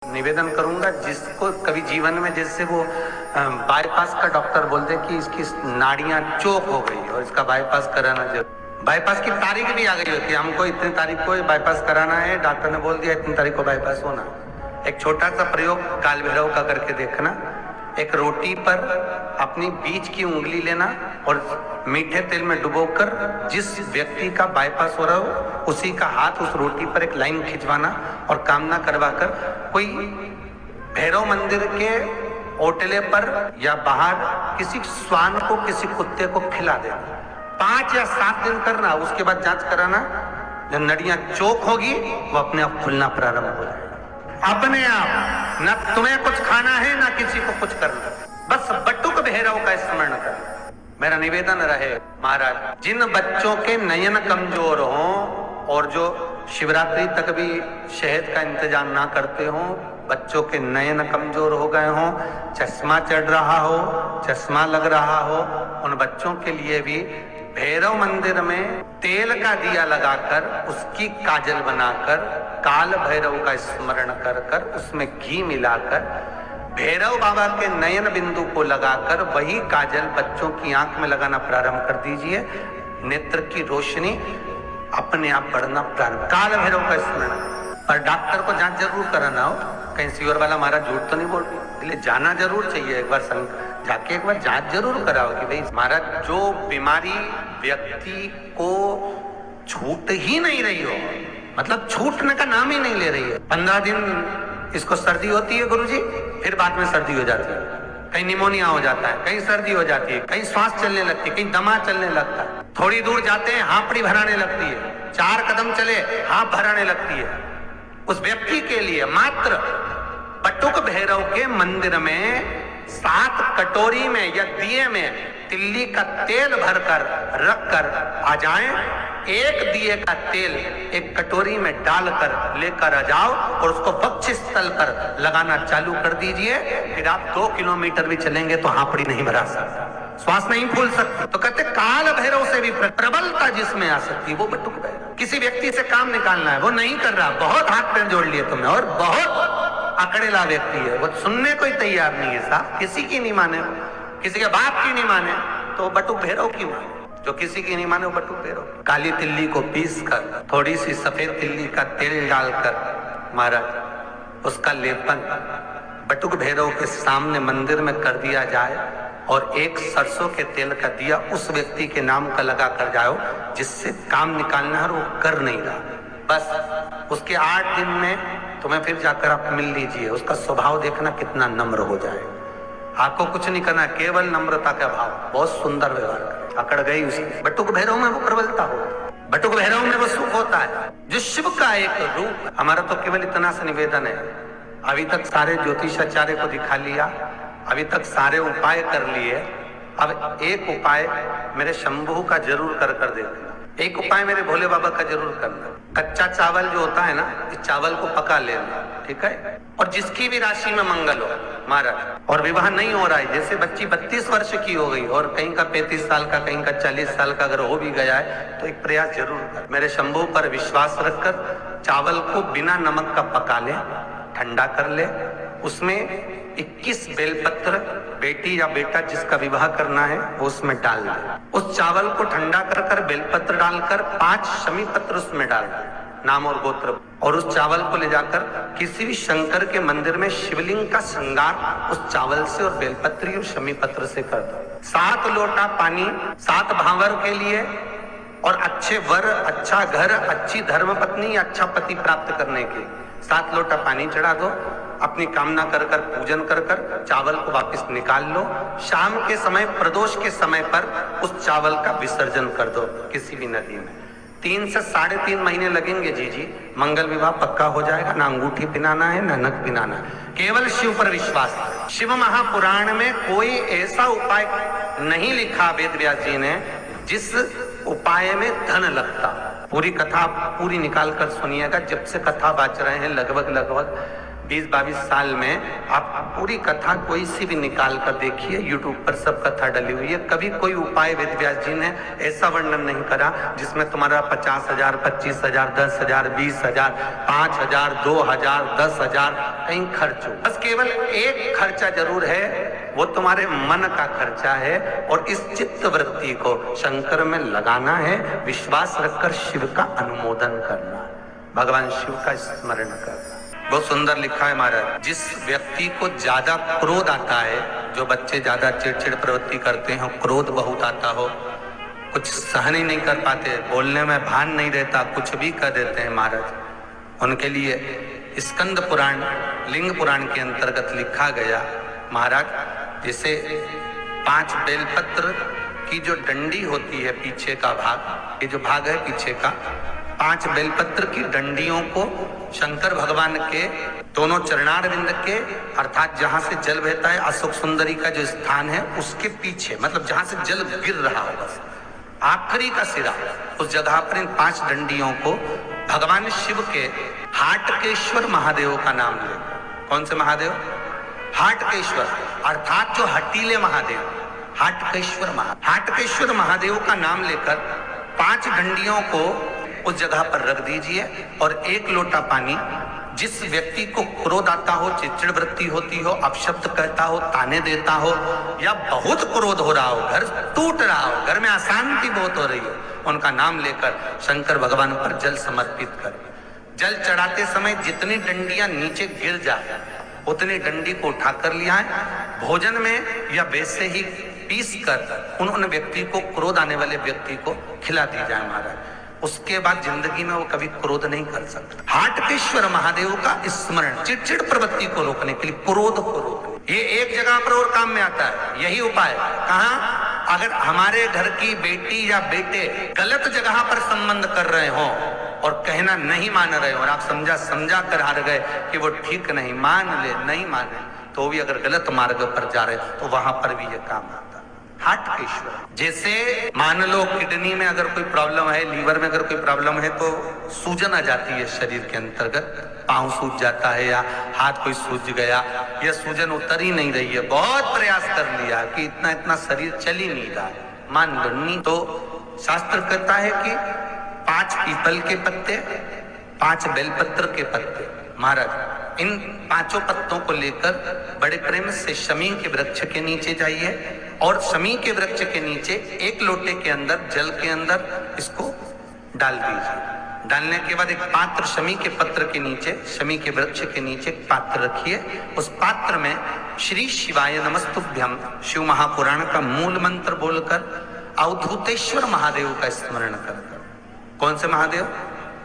निवेदन करूंगा जिसको कभी जीवन में जैसे वो बाईपास का डॉक्टर बोलते कि इसकी नाड़ियां चोक हो गई और इसका बाईपास कराना जरूर। बाईपास की तारीख भी आ गई होती है, हमको इतनी तारीख को बाईपास कराना है, डॉक्टर ने बोल दिया इतनी तारीख को बाईपास होना। एक छोटा सा प्रयोग काल भैरव का करके देखना। एक रोटी पर अपनी बीच की उंगली लेना और मीठे तेल में डुबोकर जिस व्यक्ति का बाईपास हो रहा हो उसी का हाथ उस रोटी पर एक लाइन खिंचवाना और कामना करवाकर कोई भैरव मंदिर के ओटले पर या बाहर किसी श्वान को किसी कुत्ते को खिला देना। 5 या 7 दिन करना, उसके बाद जांच कराना। जब नड़ियां चोक होगी वो अपने आप खुलना प्रारंभ हो जाएगा अपने आप। न तुम्हें कुछ खाना है न किसी को कुछ करना, बस बटुक भैरव का स्मरण कर। मेरा निवेदन रहे महाराज, जिन बच्चों के नयन कमजोर हों और जो शिवरात्रि तक भी शहद का इंतजाम ना करते हों, बच्चों के नयन कमजोर हो गए हों, चश्मा चढ़ रहा हो, चश्मा लग रहा हो, उन बच्चों के लिए भी भैरव मंदिर में तेल का दिया लगाकर उसकी काजल बनाकर काल भैरव का स्मरण कर कर उसमें घी मिलाकर भैरव बाबा के नयन बिंदु को लगाकर वही काजल बच्चों की आंख में लगाना प्रारंभ कर दीजिए। नेत्र की रोशनी अपने आप बढ़ना प्रारंभ। काल भैरव का स्मरण। पर डॉक्टर को जांच जरूर कराना हो, कहीं सीवर वाला हमारा झूठ तो नहीं बोल रही, इसलिए जाना जरूर चाहिए। एक बार जाके एक बार जांच जरूर कराओ कि भाई महाराज जो बीमारी व्यक्ति को छूट ही नहीं रही हो, मतलब छूटने का नाम ही नहीं ले रही है। 15 दिन इसको सर्दी होती है गुरुजी, फिर बाद में सर्दी हो जाती है, कहीं निमोनिया हो जाता है, कहीं सर्दी हो जाती है, कहीं श्वास चलने लगती है, कहीं दमा चलने लगता है, थोड़ी दूर जाते हैं हांपड़ी भराने लगती है, 4 कदम चले हांप भराने लगती है। उस व्यक्ति के लिए मात्र बटुक भैरव के मंदिर में 7 कटोरी में या दिए में तिल्ली का तेल भरकर रखकर आ जाएं। एक दिए का तेल एक कटोरी में डालकर लेकर आ जाओ और उसको वक्ष स्थल पर लगाना चालू कर दीजिए। फिर आप 2 किलोमीटर भी चलेंगे तो हांपड़ी नहीं भरा सकता, श्वास नहीं फूल सकती। तो कहते काल भैरव से भी प्रबलता जिसमें आ सकती है वो बटुक भैरव। किसी व्यक्ति से काम निकालना है, वो नहीं कर रहा, बहुत हाथ पैर जोड़ लिए तुमने और बहुत अकड़ेला व्यक्ति है, वो सुनने को ही तैयार नहीं है, साहब किसी की नहीं माने, किसी के बाप की नहीं माने तो बटुक भैरव की माने। जो किसी की नहीं माने वो बटुक भैरव। काली तिल्ली को पीस कर थोड़ी सी सफेद तिल्ली का तेल डालकर महाराज उसका लेपन बटुक भैरव के सामने मंदिर में कर दिया जाए और एक सरसों के तेल का दिया उस व्यक्ति के नाम का लगा कर जाओ जिससे काम निकालना है और वो कर नहीं रहा। बस उसके 8 दिन में तुम्हें फिर जाकर आप मिल लीजिए, उसका स्वभाव देखना कितना नम्र हो जाए। आपको कुछ नहीं करना, केवल नम्रता का भाव, बहुत सुंदर व्यवहार करे। अकड़ गई उसकी। बटुक भैरव में वो प्रबलता हो, बटुक भैरव में वो सुख होता है जो शिव का एक रूप। हमारा तो केवल इतना सा निवेदन है, अभी तक सारे ज्योतिषाचार्य को दिखा लिया, अभी तक सारे उपाय कर लिए, अब एक उपाय मेरे शंभू का जरूर कर कर देखना। एक उपाय मेरे भोले बाबा का जरूर करना। कच्चा चावल जो होता है ना, इस चावल को पका लेना, ठीक है। और जिसकी भी राशि में मंगल हो महाराज, और विवाह नहीं हो रहा है, जैसे बच्ची 32 वर्ष की हो गई और कहीं का 35 साल का, कहीं का 40 साल का अगर हो भी गया है तो एक प्रयास जरूर कर। मेरे शंभू पर विश्वास रखकर चावल को बिना नमक का पका ले, ठंडा कर ले, उसमें 21 बेलपत्र बेटी या बेटा जिसका विवाह करना है वो उसमें डाल दे। उस चावल को ठंडा कर कर बेलपत्र डालकर 5 शमी पत्र उसमें डाल दे, नाम और गोत्र, और उस चावल को ले जाकर किसी भी शंकर के मंदिर में शिवलिंग का श्रृंगार उस चावल से और बेलपत्री और शमी पत्र से कर दो। 7 लोटा पानी 7 भावर के लिए और अच्छे वर, अच्छा घर, अच्छी धर्मपत्नी, अच्छा पति प्राप्त करने के 7 लोटा पानी चढ़ा दो। अपनी कामना कर कर पूजन कर कर चावल को वापस निकाल लो। शाम के समय प्रदोष के समय पर उस चावल का विसर्जन कर दो किसी भी नदी में। 3 से 3.5 महीने लगेंगे जी, मंगल विवाह पक्का हो जाएगा। ना अंगूठी पिनाना है ना नख पिनाना है, केवल शिव पर विश्वास। शिव महापुराण में कोई ऐसा उपाय नहीं लिखा वेद व्यास जी ने जिस उपाय में धन लगता। पूरी कथा पूरी निकाल कर सुनिएगा, जब से कथा बाच रहे हैं लगभग 20-22 साल में आप पूरी कथा कोई सी भी निकाल कर देखिए, यूट्यूब पर सब कथा डली हुई है। कभी कोई उपाय वेद व्यास जी ने ऐसा वर्णन नहीं करा जिसमें तुम्हारा 50,000, 25,000, 10,000, 20,000, 5,000, 2,000, 10,000 कहीं खर्च हो। बस केवल एक खर्चा जरूर है, वो तुम्हारे मन का खर्चा है, और इस चित्त वृत्ति को शंकर में लगाना है, विश्वास रखकर शिव का अनुमोदन करना, भगवान शिव का स्मरण करना। बहुत सुंदर लिखा है महाराज, जिस व्यक्ति को ज्यादा क्रोध आता है, जो बच्चे ज्यादा चिड़चिड़ प्रवृत्ति करते हैं, क्रोध बहुत आता हो, कुछ सहन ही नहीं कर पाते, बोलने में भान नहीं रहता, कुछ भी कर देते हैं महाराज, उनके लिए स्कंद पुराण, लिंग पुराण के अंतर्गत लिखा गया महाराज, जैसे 5 बेलपत्र की जो डंडी होती है, पीछे का भाग, ये जो भाग है पीछे का, 5 बेलपत्र की डंडियों को शंकर भगवान के दोनों चरणारविंद के, अर्थात जहां से जल बहता है, अशोक सुंदरी का जो स्थान है उसके पीछे, मतलब जहां से जल गिर रहा होगा, आखिरी का सिरा, उस जगह पर इन 5 डंडियों को भगवान शिव के हाटकेश्वर महादेव का नाम लेकर, कौन से महादेव? हाटकेश्वर, अर्थात जो हटीले महादेव, हाटकेश्वर महादेव का नाम लेकर 5 डंडियों को उस जगह पर रख दीजिए, और 1 लोटा पानी, जिस व्यक्ति को क्रोध आता हो, चिड़चिड़ वृत्ति होती हो, अपशब्द कहता हो, ताने देता हो, या बहुत क्रोध हो रहा हो, घर टूट रहा हो, घर में अशांति बहुत हो रही हो, उनका नाम लेकर शंकर भगवान पर जल समर्पित करें। जल चढ़ाते समय जितनी डंडियां नीचे गिर जाए उतनी डंडी को उठा कर लिया है, भोजन में या वैसे ही पीस कर उन व्यक्ति को, क्रोध आने वाले व्यक्ति को खिला दी जाए महाराज। उसके बाद जिंदगी में वो कभी क्रोध नहीं कर सकता। हाटकेश्वर महादेव का स्मरण, चिड़चिड़ प्रवृत्ति को रोकने के लिए, क्रोध को रोकने, ये एक जगह पर और काम में आता है, यही उपाय। कहाँ? अगर हमारे घर की बेटी या बेटे गलत जगह पर संबंध कर रहे हो और कहना नहीं मान रहे हो, और आप समझा कर हार गए कि वो ठीक नहीं, मान ले, नहीं माने, तो भी अगर गलत मार्ग पर जा रहे तो वहां पर भी ये काम आता। हाटकेश्वर, जैसे मान लो किडनी में अगर कोई प्रॉब्लम है, लीवर में अगर कोई प्रॉब्लम है, तो सूजन आ जाती है शरीर के अंतर्गत, पांव सूज जाता है या हाथ कोई सूज गया, या सूजन उतर ही नहीं रही है, बहुत प्रयास कर लिया कि इतना शरीर चल ही नहीं रहा, मान लो नहीं, तो शास्त्र कहता है कि 5 पीपल के पत्ते, 5 बेलपत्र के पत्ते, महाराज इन 5 पत्तों को लेकर बड़े प्रेम से शमी के वृक्ष के नीचे जाइए, और शमी के वृक्ष के नीचे 1 लोटे के अंदर, जल के अंदर इसको डाल दीजिए। डालने के बाद एक पात्र, शमी के पत्र के नीचे, शमी के वृक्ष के नीचे एक पात्र रखिए, उस पात्र में श्री शिवाय नमस्तुभ्यम शिव महापुराण का मूल मंत्र बोलकर अवधूतेश्वर महादेव का स्मरण कर। कौन से महादेव?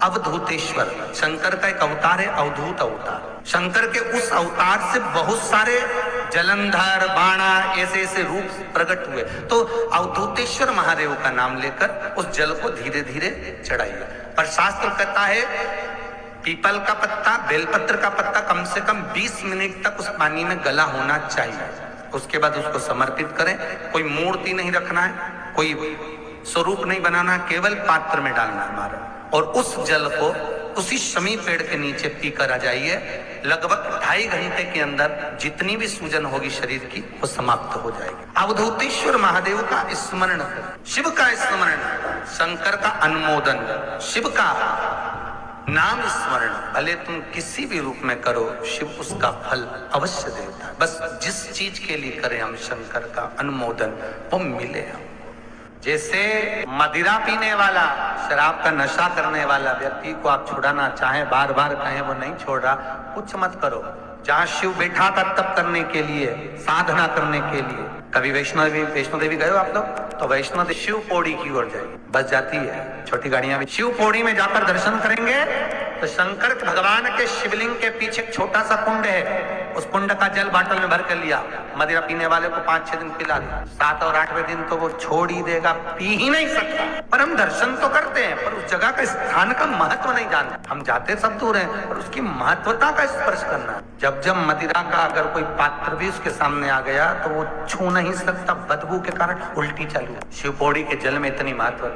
अवधूतेश्वर, शंकर का एक अवतार है, अवधूत अवतार। शंकर के उस अवतार से बहुत सारे जलंधर, बाणा, ऐसे रूप प्रकट हुए, तो अवधूतेश्वर महादेव का नाम लेकर उस जल को धीरे धीरे चढ़ाइए। पर शास्त्र कहता है पीपल का पत्ता, बेलपत्र का पत्ता कम से कम 20 मिनट तक उस पानी में गला होना चाहिए, उसके बाद उसको समर्पित करें। कोई मूर्ति नहीं रखना है, कोई स्वरूप नहीं बनाना, केवल पात्र में डालना है हमारा, और उस जल को उसी शमी पेड़ के नीचे पीकर आ जाइए। लगभग 2.5 घंटे के अंदर जितनी भी सूजन होगी शरीर की वो समाप्त हो जाएगी। अवधूतेश्वर महादेव का स्मरण, शिव का स्मरण, शंकर का अनुमोदन, शिव का नाम स्मरण, भले तुम किसी भी रूप में करो, शिव उसका फल अवश्य देता है। बस जिस चीज के लिए करें हम शंकर का अनुमोदन, वो मिले हम। जैसे मदिरा पीने वाला, शराब का नशा करने वाला व्यक्ति को आप छुड़ाना चाहें, बार बार कहें वो नहीं छोड़ रहा, कुछ मत करो। जहाँ शिव बैठा था तप करने के लिए, साधना करने के लिए, कभी वैष्णो देवी गए हो आप लोग? तो वैष्णो देवी शिव पौड़ी की ओर जाइए, बस जाती है छोटी गाड़ियां भी। शिव पौड़ी में जाकर दर्शन करेंगे तो शंकर भगवान के शिवलिंग के पीछे एक छोटा सा कुंड है, उस कुंड का जल बाटल में भर कर लिया, मदिरा पीने वाले को 5-6 दिन पिला दिया, 7 और 8वें दिन तो वो छोड़ ही देगा, पी ही नहीं सकता। पर हम दर्शन तो करते हैं, पर उस जगह का, स्थान का महत्व नहीं जानते। हम जाते सब दूर हैं, पर उसकी महत्वता का स्पर्श करना। जब मदिरा का अगर कोई पात्र भी उसके सामने आ गया तो वो छू नहीं सकता, बदबू के कारण उल्टी चालू। शिव पौड़ी के जल में इतनी महत्वता।